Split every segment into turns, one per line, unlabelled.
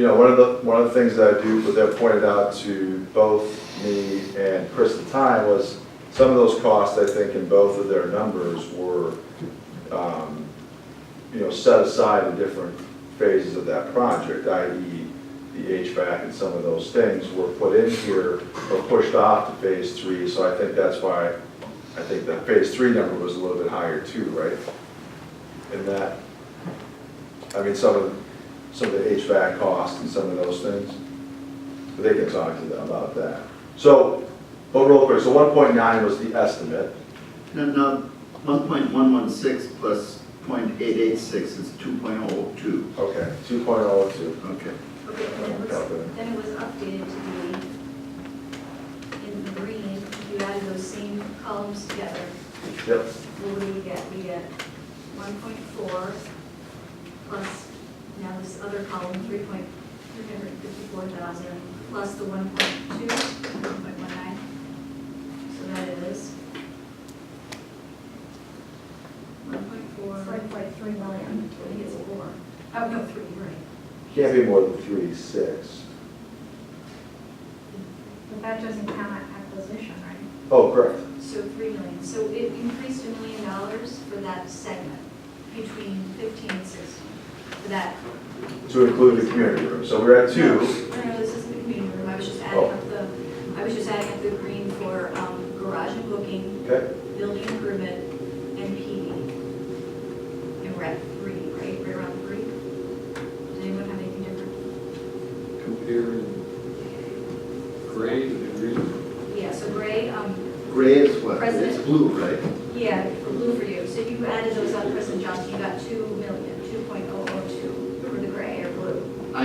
you know, one of the things that I do, that pointed out to both me and Chris at the time was some of those costs, I think, in both of their numbers were, you know, set aside in different phases of that project, i.e. the HVAC and some of those things were put in here or pushed off to phase 3. So I think that's why I think that phase 3 number was a little bit higher too, right? In that, I mean, some of the HVAC costs and some of those things, but they can talk to them about that. So, but real quick, so 1.9 was the estimate.
No, 1.116 plus 0.886 is 2.02.
Okay, 2.02.
Okay.
Okay, then it was updated to be in the green. If you added those same columns together,
Yep.
what do we get? We get 1.4 plus now this other column, 354,000 plus the 1.2, 1.19. So that is 1.4.
5.3 million.
I think it's 4. Oh, no, 3, right.
Can't be more than 3.6.
But that doesn't count acquisition, right?
Oh, correct.
So 3 million. So it increased $1 million for that segment between 15 and 16. For that.
To include the community room. So we're at 2.
No, this isn't the community room. I was just adding up the green for garage and booking,
Okay.
building improvement, and PD. And we're at 3, right? Right around 3. Does anyone have anything different?
Comparing gray to green.
Yeah. So gray.
Gray is what?
President.
It's blue, right?
Yeah, for blue for you. So you added those up, President Johnson. You got 2 million, 2.002 for the gray or blue.
I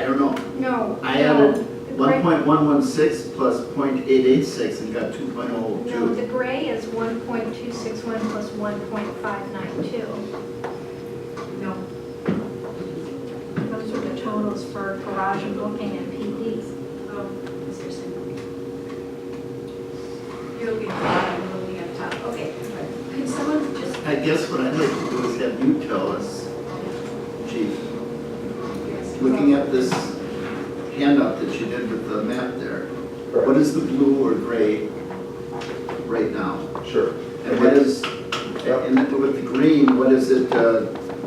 don't know.
No.
I
no.
added
The gray-
1.116 plus 0.886 and got 2.02.
No, the gray is 1.261 plus 1.592.
No.
Those are the totals for garage and booking and PD.
Oh, that's your saying. You're looking at the bottom, you're looking at the top. Okay. Can someone just?
I guess what I'd like to do is have you tell us, Chief, looking at this handout that you did with the map there,
Correct.
what is the blue or gray right now?
Sure.
And what is, and with the green, what is it,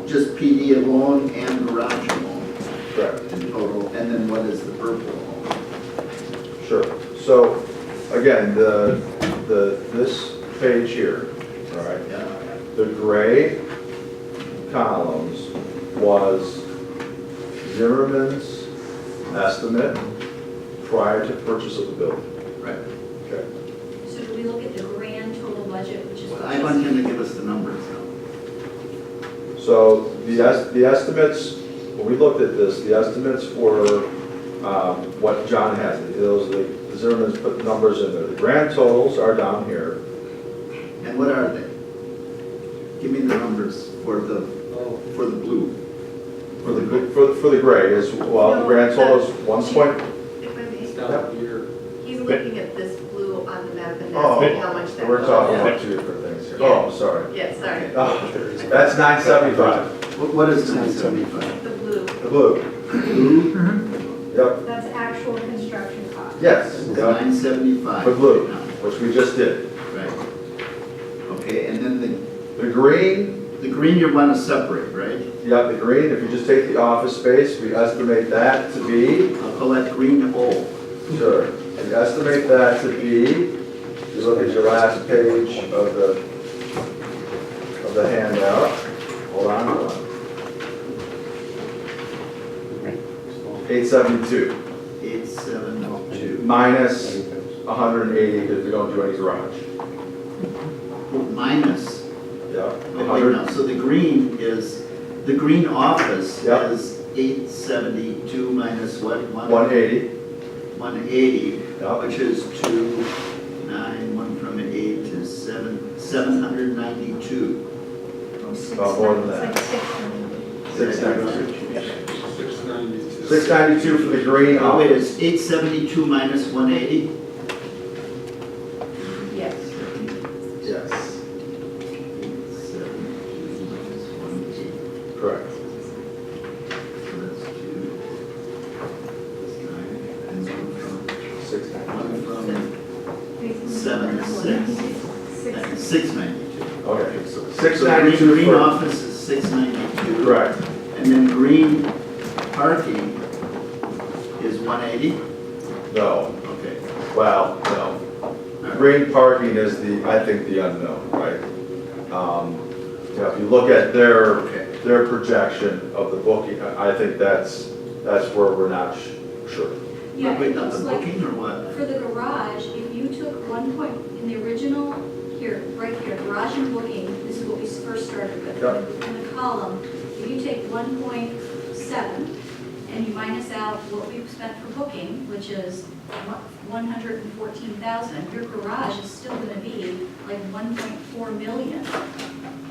just PD alone and garage alone
Correct.
in total? And then what is the purple alone?
Sure. So again, this page here, all right,
Yeah.
the gray columns was Zimmerman's estimate prior to purchase of the building.
Right.
Okay.
So do we look at the grand total budget, which is?
Well, I want him to give us the numbers now.
So the estimates, when we looked at this, the estimates for what John has, those the Zimmerman's put the numbers in there. The grand totals are down here.
And what are they? Give me the numbers for the blue.
For the gray is, well, the grand total is 1 point.
If I
It's
may,
down here.
he's looking at this blue on the map and
Oh,
asking how much that
We're talking
was.
about 2 different things here. Oh, I'm sorry.
Yeah, sorry.
Oh, that's 975.
What is 975?
The blue.
The blue.
Blue
Yep.
That's actual construction cost.
Yes.
is
Yep.
975.
For blue,
right now.
which we just did.
Right. Okay, and then
The green,
the green you want to separate, right?
yep, the green, if you just take the office space, we estimate that to be,
I'll call that green O.
sure, we estimate that to be, if you look at your last page of the handout, hold on. 872
872.
minus 180 because we don't do any garage.
Minus.
Yeah,
Wait
100.
now, so the green office
Yep.
is 872 minus what?
180.
180,
Yep.
which is 2, 9, 1 from 8 is 7, 792.
About more than that.
It's like 600.
692.
692.
692 for the green
Oh, wait,
office.
it's 872 minus 180?
Yes.
Yes,
872 minus 180.
correct.
So that's 2. 692.
Okay,
So the
692
green
for,
office is 692.
correct.
And then green parking is 180?
No,
Okay.
well, no. Green parking is the, I think, the unknown, right? You know, if you look at their projection of the booking, I think that's where we're not sure.
Yeah,
Wait,
it
not
looks
the
like
booking or what?
for the garage, if you took 1 point, in the original, here, right here, garage and booking, this is what we first started with.
Yep.
In the column, if you take 1.7 and you minus out what we've spent for booking, which is 114,000, your garage is still gonna be like 1.4 million.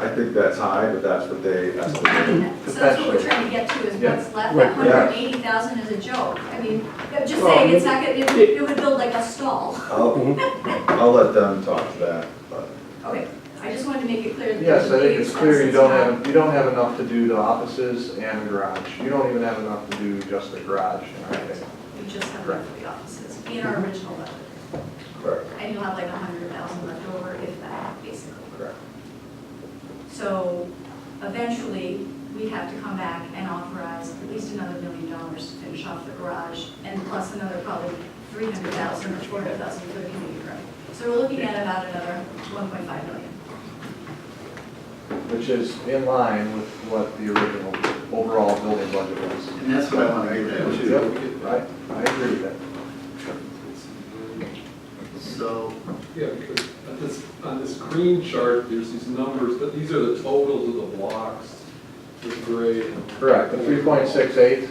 I think that's high, but that's what they
I
estimate.
mean, so that's what we're trying to get to, is
Yeah.
what's left.
Right,
That
yeah.
180,000 is a joke. I mean, just
Well,
saying, it's not gonna, it would build like a stall.
I'll let them talk to that, but.
Okay, I just wanted to make it clear that.
Yes, I
there's a
think
big
it's clear you
expense.
don't have enough to do the offices and the garage. You don't even have enough to do just the garage, I think.
We just have enough for the offices, in our original budget.
Correct.
And you'll have like 100,000 left over, if that, basically.
Correct.
So eventually, we have to come back and authorize at least another $1 million to finish off the garage, and plus another probably 300,000 or 400,000 for the community room. So we're looking at about another 1.5 million.
Which is in line with what the original overall building budget was.
And that's what I want to get at too.
Yep, right, I agree with that.
So,
Yeah, because on this green chart, there's these numbers, but these are the totals of the blocks, the gray.
Correct, the 3.68 is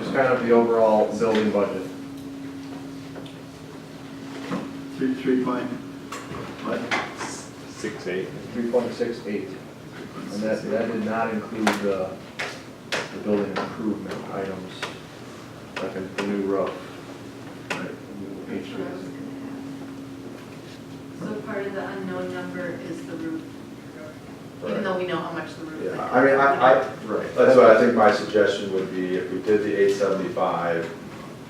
kind of the overall building budget.
3 point, what?
6.8.
3.68. And that did not include the building improvement items, like the new roof. New HVAC.
So part of the unknown number is the roof, even though we know how much the roof is.
Yeah, I mean, I,
Right.
that's what I think my suggestion would be, if we did the 875,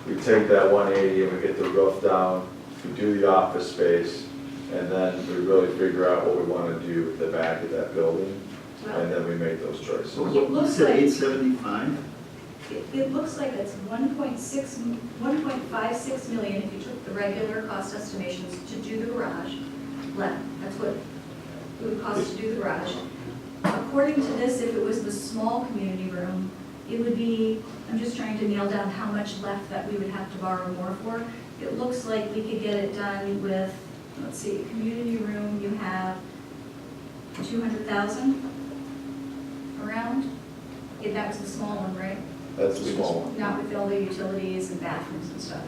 we take that 180 and we get the roof down, we do the office space, and then we really figure out what we want to do with the back of that building, and then we make those choices.
So
It
what, you
looks
said
like-
875?
It looks like it's 1.56 million if you took the regular cost estimations to do the garage. That's what it would cost to do the garage. According to this, if it was the small community room, it would be, I'm just trying to nail down how much left that we would have to borrow more for. It looks like we could get it done with, let's see, community room, you have 200,000 around? Yeah, that was the small one, right?
That's the small one.
Not with all the utilities and bathrooms and stuff.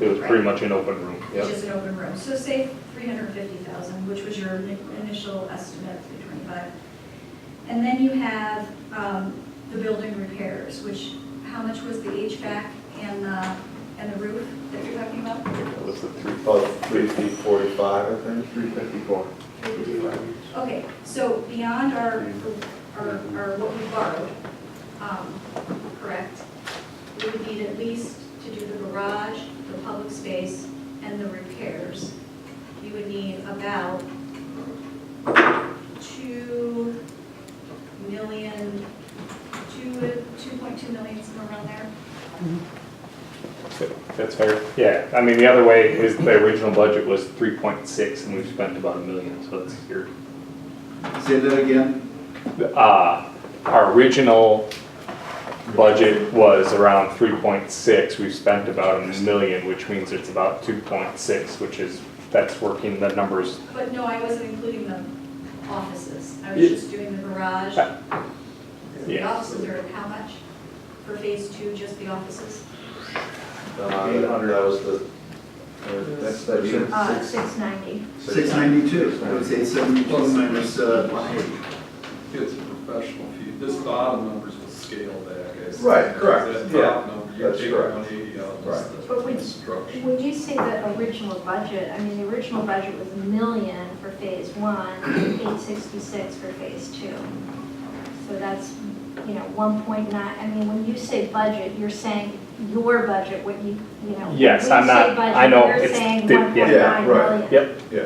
It was pretty much an open room.
Which is an open room. So say 350,000, which was your initial estimate, 325. And then you have the building repairs, which, how much was the HVAC and the roof that you're talking about?
What's the three?
About 345, I think.
354.
Okay, so beyond our what we borrowed, correct, we would need at least to do the garage, the public space, and the repairs. You would need about 2 million, 2.2 million, somewhere around there.
That's fair. Yeah, I mean, the other way is the original budget was 3.6 and we've spent about $1 million, so that's your,
Say that again?
our original budget was around 3.6. We've spent about $1 million, which means it's about 2.6, which is, that's working the numbers.
But no, I wasn't including the offices. I was
Yeah.
just doing the garage. The
Yeah.
offices are how much for phase 2, just the offices?
That was the,
That's the
690.
692. I would say 72 minus 180.
It's a professional fee. This bottom number's will scale back. As
Right, correct.
That
Yeah,
top number, you
that's
take
correct.
180 out.
Right.
But when-
Construction.
When you say the original budget, I mean, the original budget was $1 million for phase 1, and 866 for phase 2. So that's, 1.9, I mean, when you say budget, you're saying your budget, what you know.
Yes,
when
I'm
you say
not-
budget,
I know,
You're
it's
saying
the-
1.9
yeah, right.
million.
Yep.
yeah.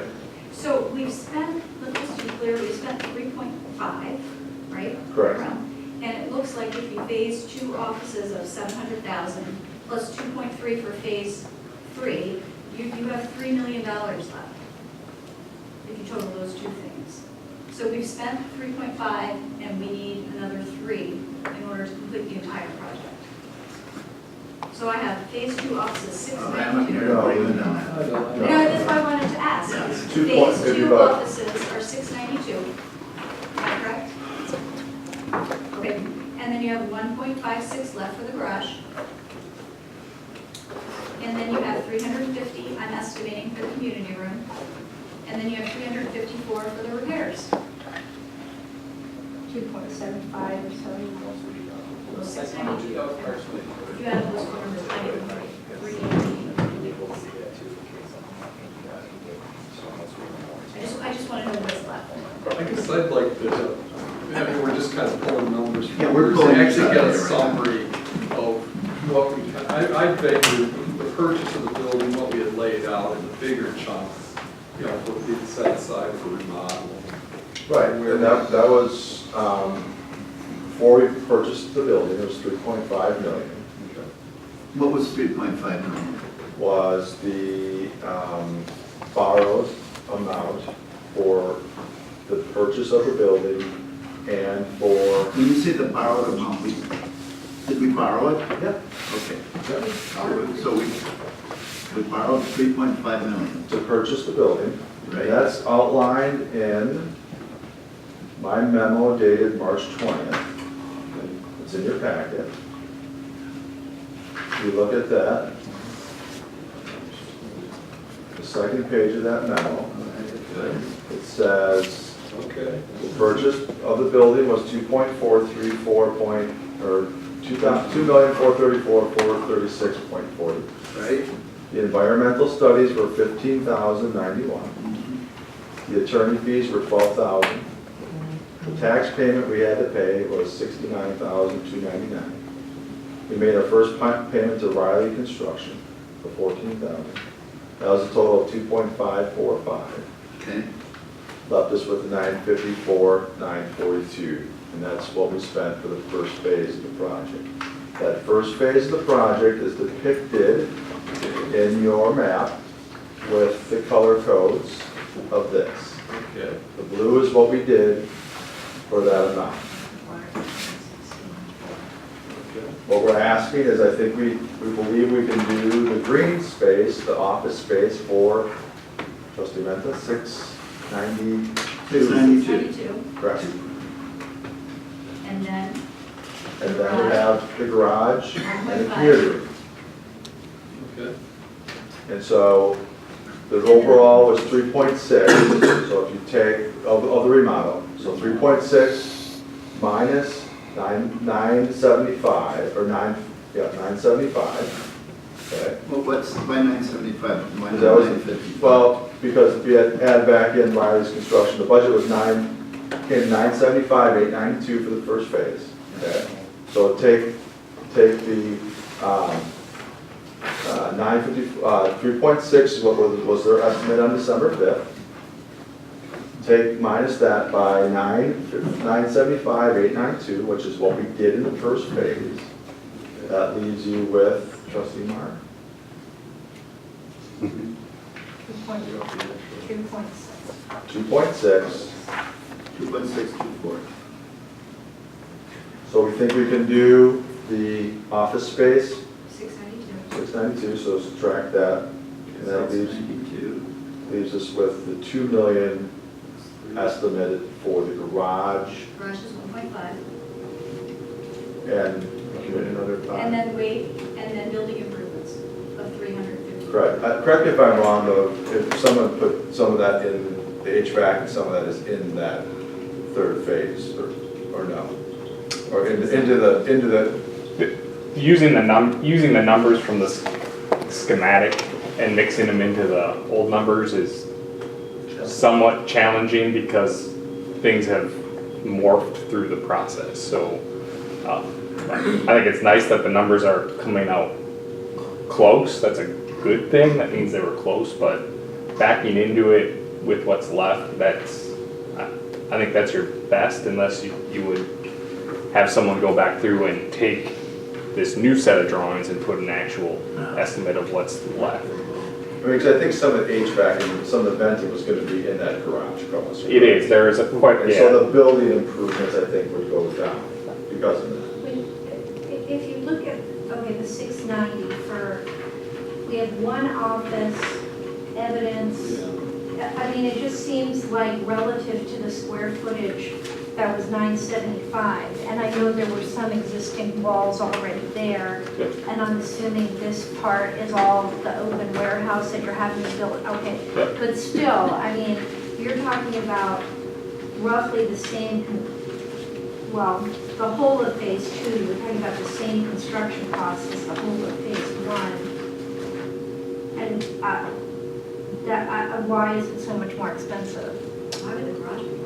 So we've spent, let's just be clear, we spent 3.5, right?
Correct.
Around. And it looks like if you phase 2 offices of 700,000 plus 2.3 for phase 3, you have $3 million left. If you total those two things. So we've spent 3.5 and we need another 3 in order to complete the entire project. So I have phase 2 offices,
I haven't
692.
heard agreement on that.
I don't-
No, that's why I wanted to ask.
Yeah.
Phase
2 point- it'd be
2
about-
offices are 692, am I correct? Okay, and then you have 1.56 left for the garage. And then you have 350, I'm estimating, for the community room. And then you have 354 for the repairs.
2.75 or so.
Those 692. You have those four numbers, I didn't write 380. I just want to know what's left.
I guess I'd like to, I mean, we're just kind of pulling numbers. from
Yeah, we're
numbers.
pulling
To actually
numbers
get a
out of here right
summary of what we, I think the purchase of the building, what we had laid out in the bigger chunks, you know, would be set aside for remodeling.
Right, and that was, before we purchased the building, it was 3.5 million.
What was 3.5 million?
Was the borrowed amount for the purchase of the building and for,
When you say the borrowed amount, did we borrow it?
yeah,
Okay. So we borrowed 3.5 million.
to purchase the building.
Right.
That's outlined in my memo dated March 20th. It's in your packet. You look at that. The second page of that memo, it says,
Okay.
the purchase of the building was 2,434,436.40.
Right?
The environmental studies were 15,091. The attorney fees were 12,000. The tax payment we had to pay was 69,299. We made our first payment to Riley Construction for 14,000. That was a total of 2.545.
Okay.
Left us with 954,942, and that's what we spent for the first phase of the project. That first phase of the project is depicted in your map with the color codes of this.
Okay.
The blue is what we did for that amount. What we're asking is, I think we believe we can do the green space, the office space for, trustee Menta, 692.
692.
Correct.
And then,
And then we have the garage and the community room.
Okay.
And so the overall was 3.6, so if you take, of the remodel, so 3.6 minus 975, or 975, okay?
Well, what's by 975? Why
That
not
was,
950?
well, because if you add back in Riley's construction, the budget was 975, 892 for the first phase, okay? So take the 3.6 is what was their estimate on December 5th. Take minus that by 975, 892, which is what we did in the first phase. That leaves you with, trustee Mark? 2.6.
2.624.
So we think we can do the office space,
692.
692, so subtract that. And that leaves
692.
us with the 2 million estimated for the garage
Garage is 1.5.
and another
And
5.
then and then building improvements of 350.
Correct. Correct me if I'm wrong, though, if someone put some of that in the HVAC and some of that is in that third phase, or no? Or into the,
Using the numbers from the schematic and mixing them into the old numbers is somewhat challenging because things have morphed through the process. So I think it's nice that the numbers are coming out close. That's a good thing. That means they were close, but backing into it with what's left, I think that's your best, unless you would have someone go back through and take this new set of drawings and put an actual estimate of what's left.
I mean, 'cause I think some of the HVAC and some of the venting was gonna be in that garage cost.
It is, there is a quite,
And
yeah,
so the building improvements, I think, would go down because of that.
If you look at, okay, the 690 for, we have one office, evidence. I mean, it just seems like relative to the square footage, that was 975. And I know there were some existing walls already there.
Yep.
And I'm assuming this part is all the open warehouse that you're having to build, okay.
Yep.
But still, I mean, you're talking about roughly the same, well, the whole of phase 2, you're talking about the same construction costs as the whole of phase 1. And why is it so much more expensive?
Why would the garage be